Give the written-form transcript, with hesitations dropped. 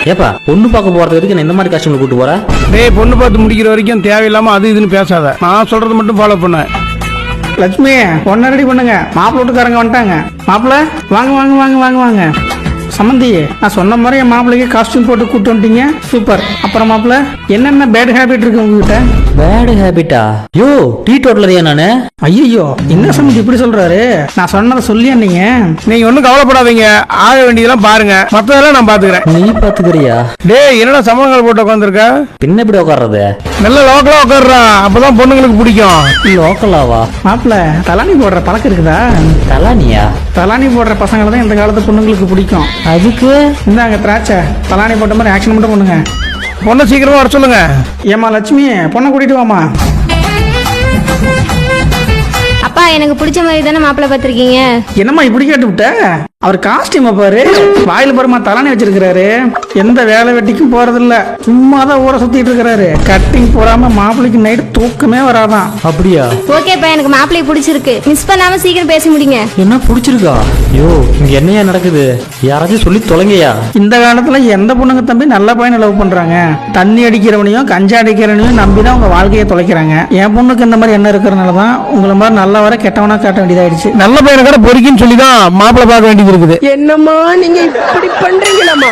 ஏப்பா பொண்ணு பார்க்க போறது வரைக்கும் நான் இந்த மாதிரி காஸ்டியூம்ல கூட்டு போறேன். டேய் பொண்ணு பார்த்து முடிக்கிற வரைக்கும் தேவையில்லாம அது இதுன்னு பேசாத. நான் சொல்றது மட்டும் ஃபாலோ பண்ண. லட்சுமி பொண்ணை ரெடி பண்ணுங்க, மாப்பிள்ளை வீட்டுக்காரங்க வந்துட்டாங்க. மாப்பிள்ள வாங்க வாங்க வாங்க வாங்க வாங்க. சம்மந்தி, நான் சொன்ன மாதிரி என் மாப்பிள்ளைக்கு காஸ்டியூம் போட்டு கூட்டு வந்துட்டீங்க, சூப்பர். அப்புறம் மாப்பிள்ள என்னென்ன பேட் ஹேபிட் இருக்கு உங்ககிட்ட? பேட் ஹேபிட்டா? யோ டீ டோட்டலரியா நானு? ஐயோ என்ன சம்மந்தி இப்படி சொல்றாரு? நான் சொன்னதை சொல்லியா நீங்க? நீங்க ஒண்ணும் கவலைப்படாதீங்க, ஆக வேண்டியதெல்லாம் பாருங்க, மத்ததெல்லாம் நான் பாத்துக்கிறேன். நீ பாத்துக்கிறியா? டேய் என்னடா சமணங்கள் போட்டு உட்காந்துருக்க? பின்ன எப்படி உட்கார்றது? நல்ல லோக்கலா உட்காடுறான், அப்பதான் பொண்ணுங்களுக்கு பிடிக்கும். லோக்கலாவா? மாப்பிள்ள தலானி போடுற பழக்கம் இருக்குதா? தலானியா? தலானி போடுற பசங்களை தான் இந்த காலத்து பொண்ணுங்களுக்கு பிடிக்கும். அதுக்கு இந்தாங்க திராட்சை, தலானி போட்ட மாதிரி ஆக்ஷன் மட்டும் பண்ணுங்க. பொண்ணை சீக்கிரமா வர சொல்லுங்க. ஏமா லட்சுமி, பொண்ணை கூட்டிட்டு வாமா. அப்பா எனக்கு பிடிச்ச மாதிரி தானே மாப்பிள்ளை பார்த்துருக்கீங்க. என்னம்மா இப்படி கேட்டு விட்ட? அவர் காஸ்டியூம் பாரு, வாயில பருமா தலானி வச்சிருக்கிறாரு. எந்த வேலை வெட்டிக்கும் போறதில்ல, சும்மாதான் ஊரை சுத்திட்டு இருக்கிறாரு. கட்டிங் போடாம மாப்பிள்ளைக்கு நைட் தூக்கமே வராதான். அப்படியா? ஓகேப்பா, எனக்கு மாப்பிள்ளை பிடிச்சிருக்கு. மிஸ் பண்ணாம சீக்கிரம் பேசி முடிங்க. என்ன பிடிச்சிருக்கா? யோ இங்க என்னையா நடக்குது? யாராச்சும் சொல்லி தொலைங்கயா. இந்த காலத்துல எந்த பொண்ணுங்க தம்பி நல்ல பையனை லவ் பண்றாங்க? தண்ணி அடிக்கிறவனையும் கஞ்சா அடிக்கிறவனையும் நம்பிதான் உங்க வாழ்க்கையை தொலைக்கிறாங்க. என் பொண்ணுக்கு இந்த மாதிரி என்ன இருக்கிறதுனாலதான் உங்களை மாதிரி நல்ல வர கெட்டவனா காட்ட வேண்டியதாயிடுச்சு. நல்ல பையனை கூட பொறுக்கின்னு சொல்லிதான் மாப்பிள்ளை பார்க்க வேண்டியது இருக்குது. என்னம்மா நீங்க இப்படி பண்றீங்களம்மா?